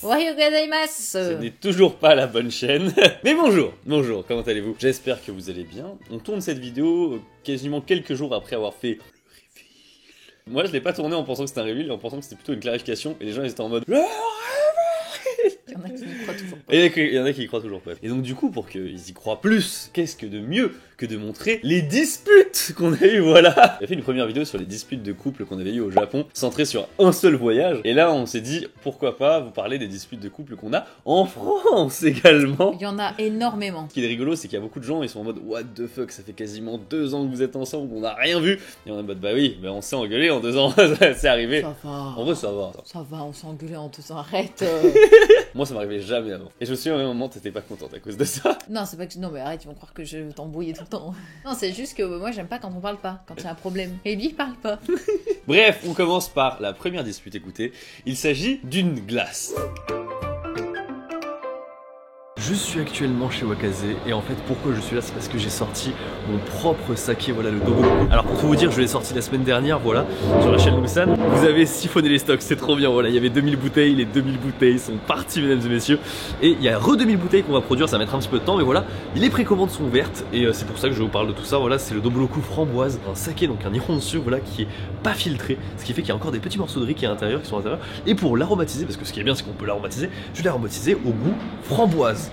Ohayou gozaimasu. Ce n'est toujours pas la bonne chaîne. Mais bonjour, bonjour, comment allez-vous? J'espère que vous allez bien. On tourne cette vidéo quasiment quelques jours après avoir fait le reveal. Moi je l'ai pas tourné en pensant que c'était un reveal, et en pensant que c'était plutôt une clarification, et les gens ils étaient en mode le Il y en a qui y croient toujours pas. Et il y en a qui y croient toujours pas. Et donc du coup, pour qu'ils y croient plus, qu'est-ce que de mieux que de montrer les disputes qu'on a eues, voilà. J'ai fait une première vidéo sur les disputes de couple qu'on avait eues au Japon, centrée sur un seul voyage. Et là, on s'est dit, pourquoi pas vous parler des disputes de couple qu'on a en France également. Il y en a énormément. Ce qui est rigolo, c'est qu'il y a beaucoup de gens, ils sont en mode what the fuck, ça fait quasiment 2 ans que vous êtes ensemble, on n'a rien vu. Et on est en mode bah oui, mais on s'est engueulé en 2 ans, c'est arrivé. Ça va. En vrai, ça va. Ça va, on s'est engueulé en tous arrête. Moi, ça m'arrivait jamais avant. Et je me souviens à un moment, t'étais pas contente à cause de ça. Non, c'est pas que. Non, mais arrête, ils vont croire que je t'embrouillais tout le temps. Non, c'est juste que moi, j'aime pas quand on parle pas, quand il y a un problème. Et lui, il parle pas. Bref, on commence par la première dispute, écoutez. Il s'agit d'une glace. Je suis actuellement chez Wakaze et en fait pourquoi je suis là c'est parce que j'ai sorti mon propre saké, voilà le Dobo. Alors pour tout vous dire je l'ai sorti la semaine dernière, voilà, sur la chaîne Lusan. Vous avez siphonné les stocks, c'est trop bien, voilà, il y avait 2000 bouteilles, les 2000 bouteilles sont parties mesdames et messieurs. Et il y a 2000 bouteilles qu'on va produire, ça va mettre un petit peu de temps mais voilà, les précommandes sont ouvertes et c'est pour ça que je vous parle de tout ça, voilà, c'est le Doboloku framboise, un saké, donc un nihonsu, voilà, qui est pas filtré, ce qui fait qu'il y a encore des petits morceaux de riz qui sont à l'intérieur. Et pour l'aromatiser, parce que ce qui est bien c'est qu'on peut l'aromatiser, je l'ai aromatisé au goût framboise.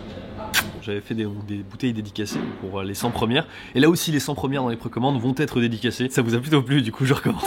J'avais fait des bouteilles dédicacées pour les 100 premières. Et là aussi, les 100 premières dans les précommandes vont être dédicacées. Ça vous a plutôt plu, du coup, je recommence.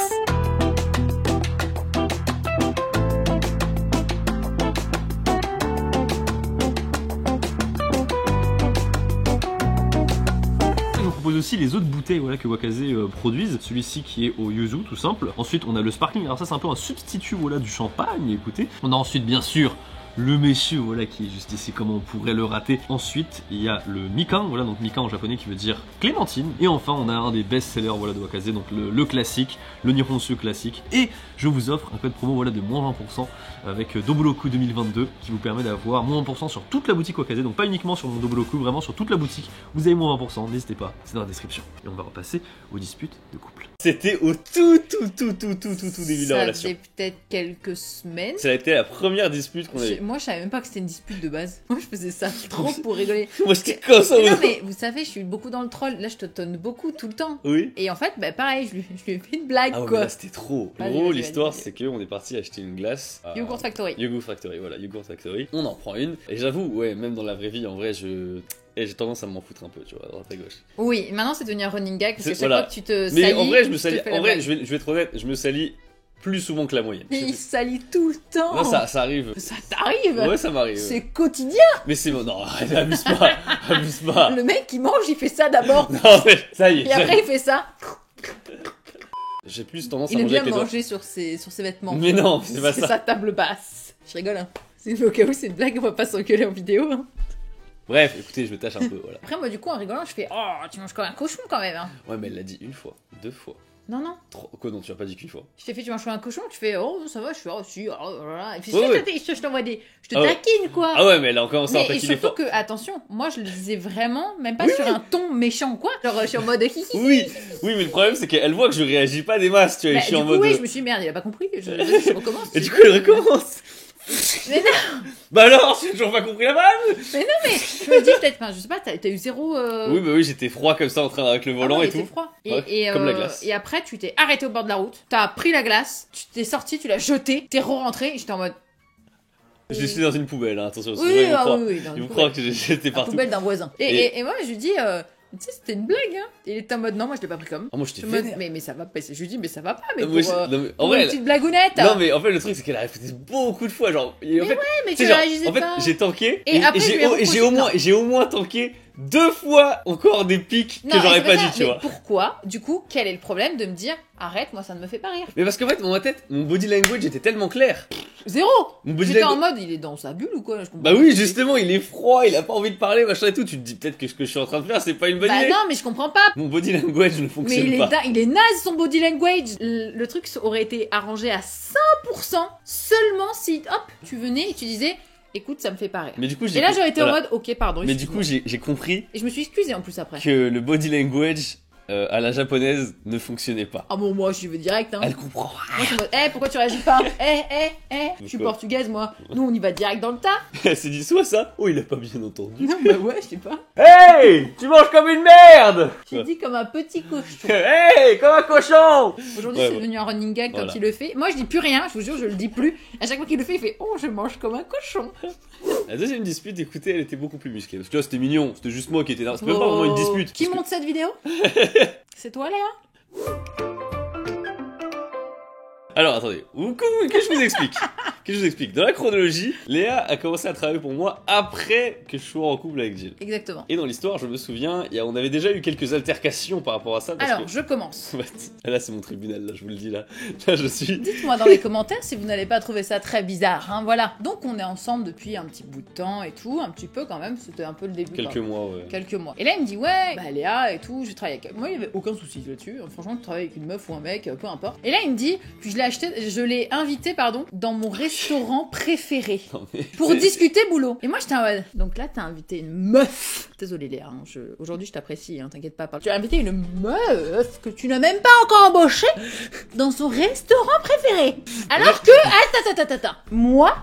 Je vous propose aussi les autres bouteilles voilà, que Wakaze produisent. Celui-ci qui est au yuzu, tout simple. Ensuite, on a le sparkling. Alors ça, c'est un peu un substitut voilà, du champagne, écoutez. On a ensuite, bien sûr, le messieurs, voilà, qui est juste ici, comment on pourrait le rater. Ensuite, il y a le mikan, voilà, donc mikan en japonais qui veut dire clémentine. Et enfin, on a un des best-sellers, voilà, de Wakaze, donc le classique, le nihonsu classique. Et je vous offre un code promo, voilà, de moins 20% avec Doboloku 2022, qui vous permet d'avoir moins 20% sur toute la boutique Wakaze, donc pas uniquement sur mon Doboloku, vraiment sur toute la boutique. Vous avez moins 20%, n'hésitez pas, c'est dans la description. Et on va repasser aux disputes de couple. C'était au tout début de la relation. Ça faisait peut-être quelques semaines. Ça a été la première dispute qu'on a eue. Moi, je savais même pas que c'était une dispute de base. Moi, je faisais ça trop pour rigoler. Moi, j'étais comme ça. Non, mais vous savez, je suis beaucoup dans le troll. Là, je te tonne beaucoup tout le temps. Oui. Et en fait, bah, pareil, je lui ai fait une blague, Ah ouais, quoi. là, c'était trop. En Vas-y, gros, vas-y, l'histoire, vas-y. c'est qu'on est parti acheter une glace. Yogurt Factory. Yogurt Factory, voilà, Yogurt Factory. On en prend une. Et j'avoue, ouais, même dans la vraie vie, en vrai, j'ai tendance à m'en foutre un peu, tu vois, à droite à gauche. Oui, maintenant, c'est devenu un running gag. Parce que chaque Voilà. fois que tu te Mais salis, en vrai, je me te salis. fais la En vrai, blague. je vais être honnête, je me salis plus souvent que la moyenne. Mais il salit tout le temps. Non, ça arrive. Ça t'arrive. Ouais, ça m'arrive. C'est quotidien. Mais c'est bon, non, arrête, abuse pas, abuse pas. Le mec, il mange, il fait ça d'abord. Non, mais ça y est. Et après, il fait ça. J'ai plus tendance Il à aime manger bien avec les doigts. manger sur ses vêtements. Mais non, c'est pas ça. sa table basse. Je rigole, hein. C'est au cas où c'est une blague, on va pas s'engueuler en vidéo. Hein. Bref, écoutez, je me tâche un peu, voilà. Après, moi, du coup, en rigolant, je fais oh, tu manges comme un cochon quand même. Hein. Ouais, mais elle l'a dit une fois, 2 fois. Non, non. 3. Quoi, non, tu as pas dit qu'une fois. Je t'ai fait, tu manges comme un cochon, tu fais oh, ça va, je fais oh, si, oh, voilà. Et puis, Ouais, ouais. je t'envoie des. Je te Ah ouais. taquine, quoi. Ah ouais, mais elle a encore commencé à Mais et taquiner surtout fort. que, attention, moi je le disais vraiment, même pas sur un ton méchant quoi. Genre, je suis en mode hihi. Oui, oui, mais le problème c'est qu'elle voit que je réagis pas des masses, tu vois, et Bah, je suis du en coup, mode. oui, je me suis dit, merde, il a pas compris. Je recommence. Et du coup, elle recommence. Mais non, Bah alors, j'ai toujours pas compris la vanne. mais je me dis peut-être, enfin, je sais pas, t'as eu zéro. Oui, bah oui, j'étais froid comme ça en train avec le volant Ah ouais, et il était tout. froid. Ouais, comme la glace. Et après, tu t'es arrêté au bord de la route, t'as pris la glace, tu t'es sorti, tu l'as jeté, t'es re-rentré, et j'étais en mode. Je suis dans une poubelle, hein, attention, Oui, sinon ils vont ah croire, oui, oui, dans ils une vont poubelle. croire que j'étais La partout. poubelle d'un voisin. Et- Et moi, je lui dis, tu sais, c'était une blague, hein. Et il était en mode, non, moi je l'ai pas pris comme. Ah, moi j'étais Je me mode, vénère. mais ça va pas. Je lui dis, mais ça va pas, mais Non, moi, pour, non, mais en pour vrai, une petite blagounette. non, mais en fait, le truc c'est qu'elle a répété beaucoup de fois, genre. Et en fait, mais tu sais, tu genre, réagissais en fait, pas. j'ai tanké Et après, je lui ai reproché- j'ai au moins tanké 2 fois encore des pics que Non, j'aurais et pas c'est dit, ça, tu mais vois. pourquoi, du coup, quel est le problème de me dire, arrête, moi ça ne me fait pas rire. Mais parce qu'en fait, dans ma tête, mon body language était tellement clair. Zéro. Mon body J'étais en language. mode, il est dans sa bulle ou quoi, je comprends Bah pas. oui, justement, il est froid, il a pas envie de parler, machin et tout. Tu te dis peut-être que ce que je suis en train de faire, c'est pas une bonne Bah idée. non, mais je comprends pas. Mon body language ne Mais fonctionne pas. il est naze son body language. Le truc aurait été arrangé à 100% seulement si, hop, tu venais et tu disais, écoute, ça me fait pas rire. Mais du coup, Et là, j'aurais été voilà. en mode, ok, pardon. Mais du coup, excuse-moi. j'ai compris Et je me suis excusée en plus après. que le body language à la japonaise ne fonctionnait pas. Ah bon, moi, je vais direct, hein. Elle comprend. Moi, je suis en mode, pourquoi tu réagis pas? Je suis Pourquoi portugaise, moi. Nous, on y va direct dans le tas. Elle s'est dit soit ça, oh il a pas bien entendu. Non, bah ouais, je sais pas. Hey, tu manges comme une merde. J'ai dit comme un petit cochon. Hey, comme un cochon. Aujourd'hui, Ouais, c'est devenu un running gag quand Voilà. il le fait. Moi, je dis plus rien, je vous jure, je le dis plus. À chaque fois qu'il le fait, il fait, oh, je mange comme un cochon. La deuxième dispute, écoutez, elle était beaucoup plus musclée. Parce que tu vois, c'était mignon, c'était juste moi qui étais énervé. C'était même pas vraiment une dispute. Qui parce monte cette vidéo? C'est toi, Léa? Alors attendez, que je vous explique. Que je vous explique. Dans la chronologie, Léa a commencé à travailler pour moi après que je sois en couple avec Jill. Exactement. Et dans l'histoire, je me souviens, on avait déjà eu quelques altercations par rapport à ça. Parce Alors, que... je commence. Là, c'est mon tribunal, là, je vous le dis là. Là, je suis. Dites-moi dans les commentaires si vous n'allez pas trouver ça très bizarre, hein, voilà. Donc, on est ensemble depuis un petit bout de temps et tout, un petit peu quand même, c'était un peu le début. Quelques mois, ouais. Quelques mois. Et là, il me dit, ouais, bah Léa et tout, je travaille avec. Moi, il y avait aucun souci là-dessus. Franchement, tu travailles avec une meuf ou un mec, peu importe. Et là, il me dit, puis je l'ai invité, pardon, dans mon restaurant préféré. Non, mais... Pour discuter boulot. Et moi, j'étais en mode, donc là, t'as invité une meuf. Désolée, Léa, hein, aujourd'hui, je t'apprécie, hein, t'inquiète pas. Tu as invité une meuf que tu n'as même pas encore embauchée dans son restaurant préféré. Alors que, attends. Moi,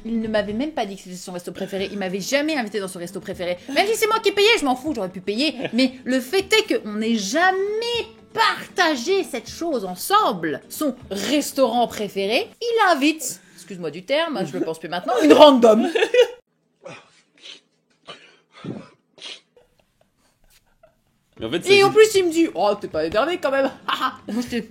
il ne m'avait même pas dit que c'était son resto préféré. Il m'avait jamais invité dans son resto préféré. Même si c'est moi qui payais, je m'en fous, j'aurais pu payer. Mais le fait est qu'on n'ait jamais partagé cette chose ensemble. Son restaurant préféré, il invite, excuse-moi du terme, je le pense plus maintenant, une random. Mais en fait, Et en plus, il me dit, oh, t'es pas énervé quand même. Moi, j'étais...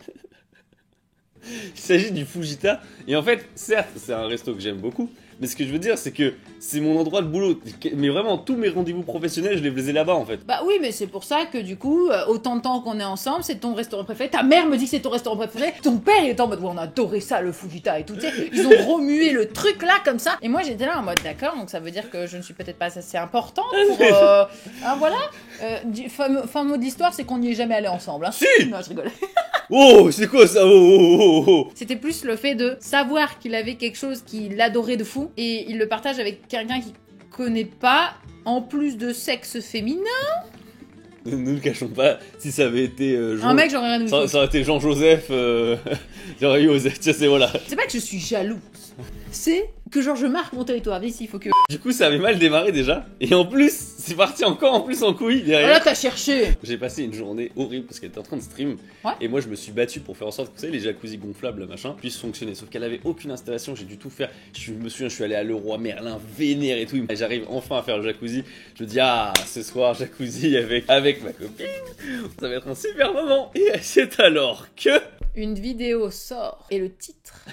il s'agit du Fujita. Et en fait, certes, c'est un resto que j'aime beaucoup. Mais ce que je veux dire, c'est que c'est mon endroit de boulot. Mais vraiment, tous mes rendez-vous professionnels, je les faisais là-bas, en fait. Bah oui, mais c'est pour ça que du coup, autant de temps qu'on est ensemble, c'est ton restaurant préféré. Ta mère me dit que c'est ton restaurant préféré. Ton père, il était en mode, ouais, on adorait ça, le Fujita et tout. Tu sais, ils ont remué le truc là, comme ça. Et moi, j'étais là en mode, d'accord, donc ça veut dire que je ne suis peut-être pas assez importante pour... hein, voilà. Fin mot de l'histoire, c'est qu'on n'y est jamais allé ensemble. Hein. Si. Non, je rigole. Oh, c'est quoi ça? Oh. C'était plus le fait de savoir qu'il avait quelque chose qu'il adorait de fou et il le partage avec quelqu'un qu'il connaît pas, en plus de sexe féminin. Ne nous le cachons pas, si ça avait été Un mec, j'aurais rien ça aurait été Jean-Joseph, j'aurais eu osé, tiens, c'est voilà. C'est pas que je suis jalouse, c'est que genre je marque mon territoire. Ici, il faut que... Du coup, ça avait mal démarré déjà, et en plus, c'est parti encore en plus en couille derrière. Voilà, t'as cherché. J'ai passé une journée horrible parce qu'elle était en train de stream, Ouais. et moi je me suis battu pour faire en sorte que, vous savez, les jacuzzi gonflables, là, machin, puissent fonctionner. Sauf qu'elle avait aucune installation, j'ai dû tout faire. Je me souviens, je suis allé à Leroy Merlin, vénère et tout. Et j'arrive enfin à faire le jacuzzi. Je me dis, ah, ce soir, jacuzzi avec ma copine. Ça va être un super moment. Et c'est alors que... Une vidéo sort et le titre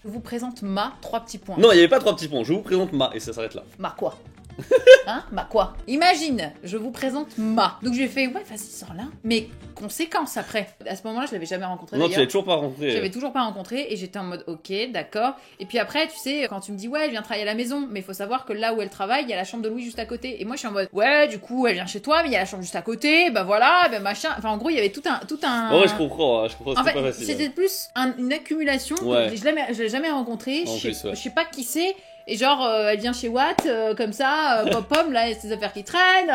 vous présente ma 3 petits points. Non, il n'y avait pas 3 petits points. Je vous présente ma, et ça s'arrête là. Ma quoi? Hein? Ma quoi? Imagine, je vous présente ma. Donc je lui ai fait, ouais, vas-y, sors là. Mais conséquence après. À ce moment-là, je l'avais jamais rencontré. Non, tu d'ailleurs. l'avais toujours pas rencontré. Je l'avais toujours pas rencontré et j'étais en mode ok, d'accord. Et puis après, tu sais, quand tu me dis ouais, elle vient travailler à la maison, mais il faut savoir que là où elle travaille, il y a la chambre de Louis juste à côté. Et moi, je suis en mode ouais, du coup, elle vient chez toi, mais il y a la chambre juste à côté, bah voilà, bah machin. Enfin, en gros, il y avait tout un. Ouais, je comprends, En c'était pas fait, facile. c'était plus une accumulation. Ouais. Je l'ai jamais rencontré. En plus, ouais. Je sais pas qui c'est. Et genre, elle vient chez Watt, comme ça, pom-pom, là, il y a ses affaires qui traînent.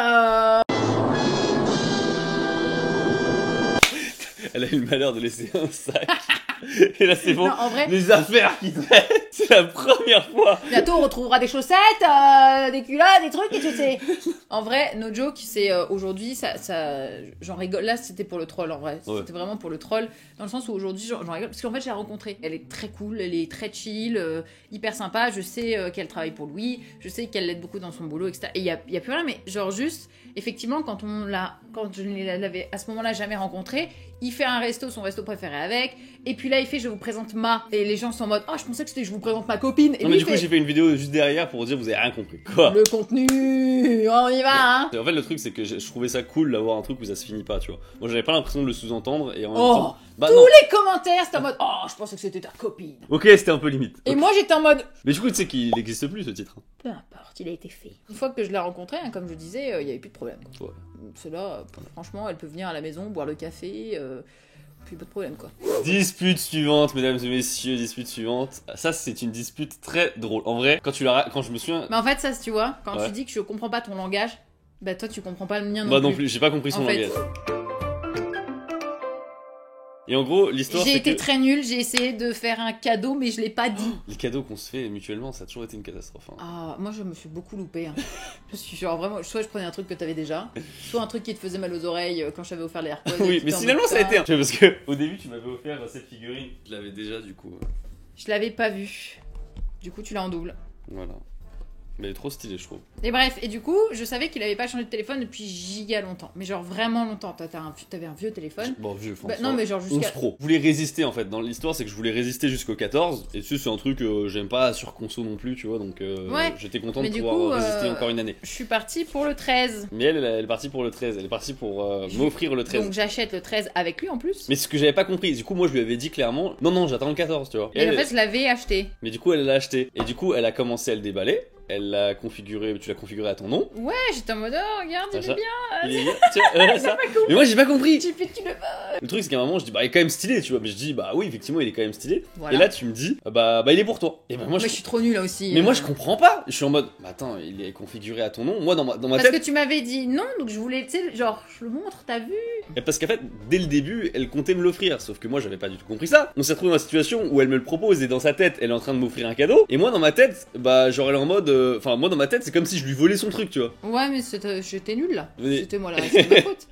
Elle a eu le malheur de laisser un sac. Et là, c'est bon. Non, en vrai, Les affaires qui traînent. C'est la première fois. bientôt on retrouvera des chaussettes, des culottes, des trucs, et tu sais. En vrai, no joke, c'est aujourd'hui, ça, j'en rigole. Là, c'était pour le troll, en vrai. Ouais. C'était vraiment pour le troll, dans le sens où aujourd'hui, j'en rigole. Parce qu'en fait, je l'ai rencontrée. Elle est très cool, elle est très chill, hyper sympa. Je sais qu'elle travaille pour Louis, je sais qu'elle l'aide beaucoup dans son boulot, etc. Et il y a plus rien, mais genre juste, effectivement, quand je ne l'avais à ce moment-là jamais rencontré, il fait un resto, son resto préféré avec, et puis là il fait je vous présente ma, et les gens sont en mode oh je pensais que c'était je vous présente ma copine, et Non, lui, mais il du coup, fait, j'ai fait une vidéo juste derrière pour dire vous avez rien compris. Quoi. le contenu, on y va hein. En fait, le truc, c'est que je trouvais ça cool d'avoir un truc où ça se finit pas, tu vois. Moi, j'avais pas l'impression de le sous-entendre, et en même Oh, temps. Bah tous non. les commentaires c'était en mode oh je pensais que c'était ta copine, Ok, c'était un peu limite. et moi j'étais en mode Mais du coup, tu sais qu'il n'existe plus ce titre. peu importe, il a été fait. Une fois que je l'ai rencontrée, hein, comme je disais, il y avait plus de problème quoi. Ouais. Cela, franchement, elle peut venir à la maison, boire le café, puis pas de problème quoi. Dispute suivante, mesdames et messieurs, dispute suivante. Ça, c'est une dispute très drôle. En vrai, quand je me souviens. Mais en fait ça tu vois, quand Ouais. tu dis que je comprends pas ton langage, bah toi tu comprends pas le mien non Bah plus. non plus, j'ai pas compris son En fait, langage. Et en gros, l'histoire J'ai c'est été que très nulle, j'ai essayé de faire un cadeau, mais je l'ai pas dit. les cadeaux qu'on se fait mutuellement, ça a toujours été une catastrophe. Hein. Ah, moi je me suis beaucoup loupée. Hein. Je suis genre vraiment, soit je prenais un truc que t'avais déjà, soit un truc qui te faisait mal aux oreilles quand je t'avais offert les AirPods. Oui, mais finalement ça a été. Tu vois, parce que au début, tu m'avais offert cette figurine. Je l'avais déjà, du coup. Je l'avais pas vu. Du coup, tu l'as en double. Voilà. Mais elle est trop stylée, je trouve. Et bref, et du coup, je savais qu'il avait pas changé de téléphone depuis giga longtemps. Mais genre vraiment longtemps. T'avais un vieux téléphone. Bon, vieux, Bah, non, mais genre 11 jusqu'à. Pro. Je voulais résister en fait. Dans l'histoire, c'est que je voulais résister jusqu'au 14. Et tu sais, c'est un truc j'aime pas sur conso non plus, tu vois. Donc Ouais. j'étais content Mais de du pouvoir coup, résister encore une année. Je suis partie pour le 13. Mais elle est partie pour le 13. Elle est partie pour m'offrir le 13. Donc j'achète le 13 avec lui en plus. Mais ce que j'avais pas compris, du coup, moi je lui avais dit clairement, non, j'attends le 14, tu vois. Et en fait, je l'avais acheté. Mais du coup, elle l'a acheté. Et du coup, elle a commencé à le déballer. Elle l'a configuré, tu l'as configuré à ton nom. Ouais, j'étais en mode, oh, regarde, il est Ça. bien. Il est bien, tiens, ça. Mais moi j'ai pas compris. Tu fais, tu le veux. Le truc c'est qu'à un moment je dis bah il est quand même stylé, tu vois. Mais je dis bah oui effectivement il est quand même stylé. Voilà. Et là tu me dis bah il est pour toi. Et bah moi Mais je suis trop nulle là aussi. Mais moi je comprends pas. Je suis en mode bah attends il est configuré à ton nom. Moi dans ma Parce tête. que tu m'avais dit non, donc je voulais, tu sais, genre, je le montre, t'as vu? Et parce qu'en fait dès le début elle comptait me l'offrir. Sauf que moi j'avais pas du tout compris ça. On s'est retrouvé dans une situation où elle me le propose et dans sa tête elle est en train de m'offrir un cadeau. Et moi dans ma tête bah genre elle est en mode enfin moi dans ma tête c'est comme si je lui volais son truc tu vois. Ouais, mais j'étais nulle là. Mais- C'était moi là, c'était ma faute.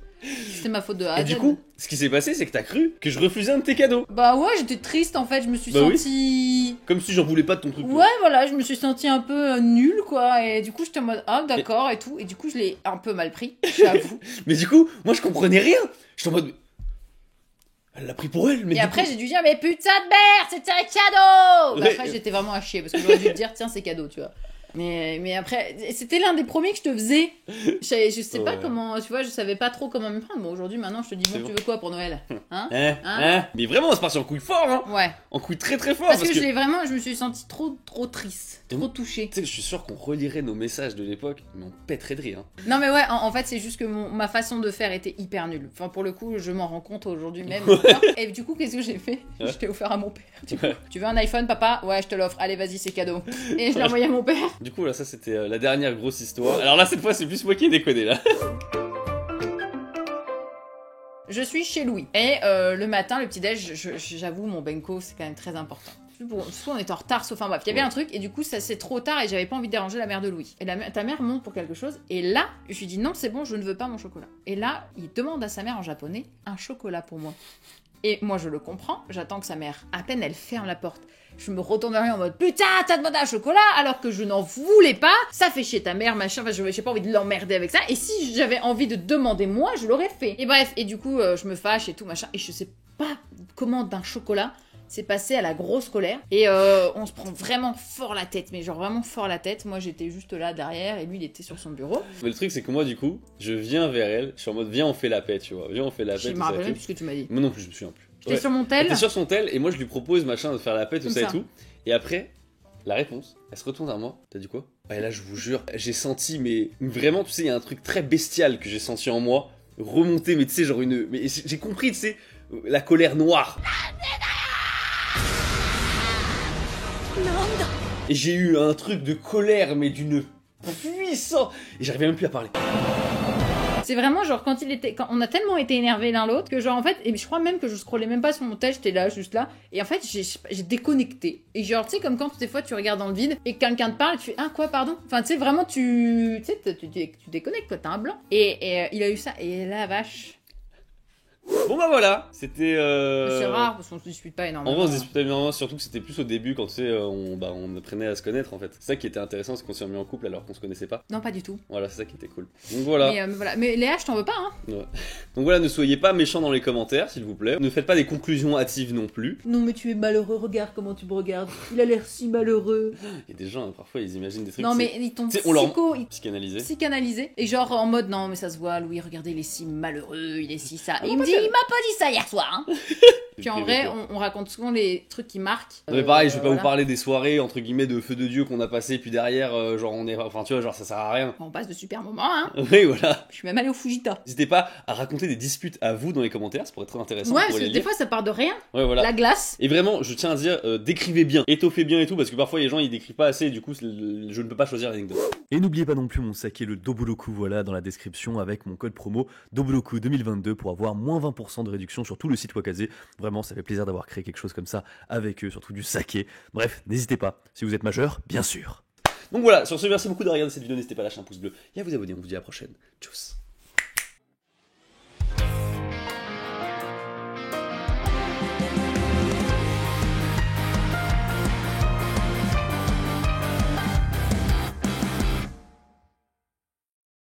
C'était ma faute de A à Et du Z. coup ce qui s'est passé c'est que t'as cru que je refusais un de tes cadeaux. Bah ouais, j'étais triste en fait, je me suis Bah oui. sentie. Comme si j'en voulais pas de ton truc. tu vois. Ouais, voilà, je me suis sentie un peu nulle quoi. Et du coup, j'étais en mode ah d'accord et tout. Et du coup, je l'ai un peu mal pris, j'avoue. Mais du coup moi je comprenais rien. J'étais en mode elle l'a pris pour elle, mais Et du après, coup- j'ai dû dire, mais putain de merde, c'était un cadeau! Bah, Ouais. après, j'étais vraiment à chier parce que j'aurais dû te dire, tiens, c'est cadeau, tu vois. Mais après, c'était l'un des premiers que je te faisais. Je sais pas Ouais. comment, tu vois, je savais pas trop comment me prendre. Bon, aujourd'hui, maintenant, je te dis, C'est bon, bon. tu veux quoi pour Noël? Hein? Mais vraiment, c'est parti en couille fort, hein. Ouais. En couille très très fort. Parce que je l'ai vraiment, je me suis sentie trop triste, Et trop moi- touchée. Tu sais, je suis sûr qu'on relirait nos messages de l'époque, mais on pèterait de rire. Hein. Non, mais ouais, en fait, c'est juste que ma façon de faire était hyper nulle. Enfin, pour le coup, je m'en rends compte aujourd'hui même. Et du coup, qu'est-ce que j'ai fait? Ouais. Je t'ai offert à mon père. Ouais. Tu veux un iPhone, papa? Ouais, je te l'offre. Allez, vas-y, c'est cadeau. Et je l'ai envoyé à mon père. Du coup, là, ça c'était la dernière grosse histoire. Alors là, cette fois, c'est plus moi qui ai déconné là. Je suis chez Louis. Et le matin, le petit-déj, j'avoue, mon benko, c'est quand même très important. Soit on est en retard, sauf enfin bref, il y avait un truc, et du coup, ça c'est trop tard, et j'avais pas envie de déranger la mère de Louis. Et ta mère monte pour quelque chose, et là, je lui dis non, c'est bon, je ne veux pas mon chocolat. Et là, il demande à sa mère en japonais un chocolat pour moi. Et moi, je le comprends, j'attends que sa mère, à peine elle ferme la porte, je me retourne vers lui en mode putain, t'as demandé un chocolat alors que je n'en voulais pas, ça fait chier ta mère, machin, enfin, j'ai pas envie de l'emmerder avec ça, et si j'avais envie de demander moi, je l'aurais fait. Et bref, et du coup, je me fâche et tout, machin, et je sais pas comment d'un chocolat, c'est passé à la grosse colère, et on se prend vraiment fort la tête, mais genre vraiment fort la tête. Moi j'étais juste là derrière, et lui il était sur son bureau. Mais le truc, c'est que moi, du coup, je viens vers elle, je suis en mode viens, on fait la paix, tu vois. Viens, on fait la paix. Je tout me ça et rappelle même tout. plus ce que tu m'as dit. Moi non plus, je me souviens plus. J'étais Ouais. sur mon Elle tel. était sur son tel, et moi, je lui propose machin de faire la paix, tout Comme ça, ça. et tout. Et après, la réponse, elle se retourne vers moi. T'as dit quoi? Et là, je vous jure, j'ai senti, mais vraiment, tu sais, il y a un truc très bestial que j'ai senti en moi remonter, mais tu sais, genre une. Mais j'ai compris, tu sais, la colère noire. Et j'ai eu un truc de colère, mais d'une puissance. Et j'arrivais même plus à parler. C'est vraiment genre quand on a tellement été énervés l'un l'autre que genre en fait, et je crois même que je scrollais même pas sur mon tel, j'étais là, juste là, et en fait j'ai déconnecté. Et genre tu sais comme quand des fois tu regardes dans le vide et quelqu'un te parle et tu fais ah quoi pardon. Enfin tu sais vraiment tu déconnectes quoi, t'as un blanc. Et il a eu ça et la vache. Bon bah voilà, c'était. C'est rare parce qu'on se dispute pas En énormément. vrai, on se disputait énormément, surtout que c'était plus au début quand tu sais, on apprenait à se connaître en fait. C'est ça qui était intéressant, c'est qu'on s'est remis en couple alors qu'on se connaissait pas. Non pas du tout. Voilà, c'est ça qui était cool. Donc voilà. Mais voilà. Mais Léa, je t'en veux pas hein. Ouais. Donc voilà, ne soyez pas méchants dans les commentaires s'il vous plaît. Ne faites pas des conclusions hâtives non plus. Non mais tu es malheureux, regarde comment tu me regardes. Il a l'air si malheureux. Il y a des gens, parfois ils imaginent des trucs. Non c'est mais ils t'ont tu sais, on leur- psychanalysé. psychanalisés. Et genre en mode non mais ça se voit, Louis, regardez, il est si malheureux, il est si ça. Et il non, me pas dit, tel. il m'a pas dit ça hier soir. Hein. Puis en J'ai vrai, peur. on raconte souvent les trucs qui marquent. Non mais pareil, je vais pas voilà. vous parler des soirées entre guillemets de feu de Dieu qu'on a passé, puis derrière, genre on est. Enfin tu vois, genre ça sert à rien. On passe de super moments, hein. Oui, voilà. Je suis même allée au Fujita. N'hésitez pas à raconter des disputes à vous dans les commentaires, ça pourrait être très intéressant. Ouais, on parce pourrait que les des lire. fois ça part de rien. Ouais, voilà. La glace. Et vraiment, je tiens à dire, décrivez bien, étoffez bien et tout, parce que parfois les gens ils décrivent pas assez, et du coup je ne peux pas choisir l'anecdote. Et n'oubliez pas non plus mon saké le Doburoku, voilà, dans la description avec mon code promo Doburoku 2022 pour avoir moins 120% de réduction sur tout le site Wakaze. Vraiment, ça fait plaisir d'avoir créé quelque chose comme ça avec eux, surtout du saké. Bref, n'hésitez pas, si vous êtes majeur, bien sûr. Donc voilà, sur ce, merci beaucoup de regarder cette vidéo, n'hésitez pas à lâcher un pouce bleu et à vous abonner, on vous dit à la prochaine. Tchuss.